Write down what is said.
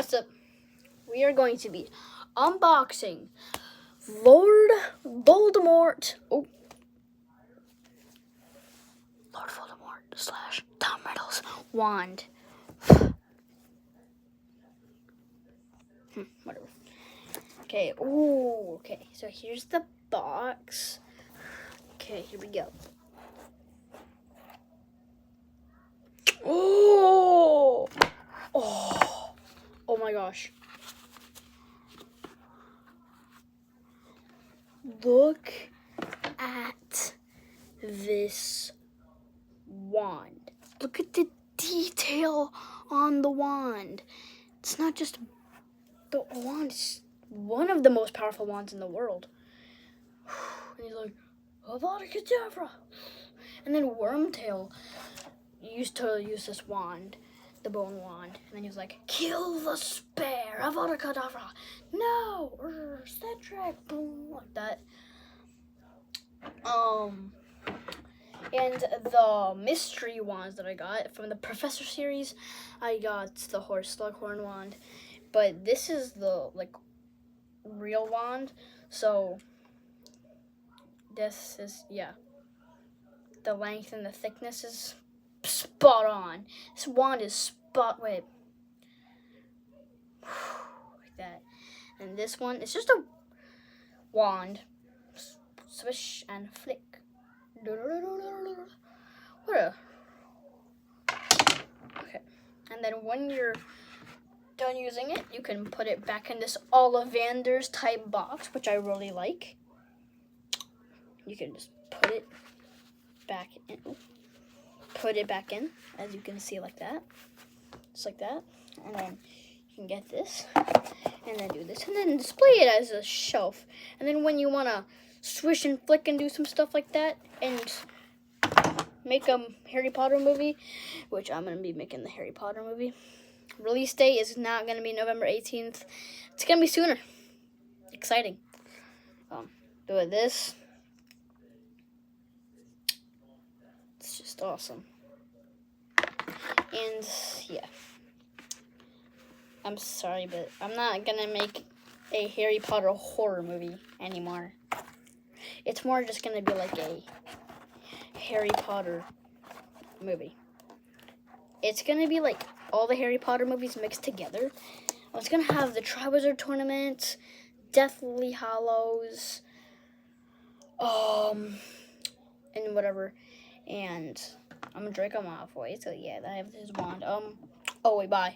what's up? We are going to be unboxing Lord Voldemort. Oh. Lord Voldemort / Tom Riddle's wand. Whatever. Okay. Ooh. Okay. So here's the box. Okay. Here we go. Oh. Oh. Oh my gosh. Look at this wand. Look at the detail on the wand. It's not just the wand, it's one of the most powerful wands in the world. And he's like, Avada Kedavra. And then Wormtail used to use this wand, the bone wand. And then he was like, kill the spare, Avada Kedavra. No, Cedric, boom, like that. And the mystery wands that I got from the Professor series, I got the Horse Slughorn wand, but this is the real wand. So this is the length and the thickness is spot on. This wand is like that. And this one, it's just a wand, swish and flick. Okay, and then when you're done using it, you can put it back in this Ollivanders type box, which I really like. You can just put it back in, as you can see, like that, just like that, and then you can get this, and then do this, and then display it as a shelf. And then when you want to swish and flick and do some stuff like that, and make a Harry Potter movie, which I'm going to be making the Harry Potter movie. Release date is not going to be November 18th. It's going to be sooner. Exciting. Doing this. It's just awesome. And yeah. I'm sorry, but I'm not going to make a Harry Potter horror movie anymore. It's more just going to be like a Harry Potter movie. It's going to be like all the Harry Potter movies mixed together. It's going to have the Triwizard Tournament, Deathly Hallows, and whatever. And I'm Draco Malfoy, so yeah, I have his wand. Oh wait, bye.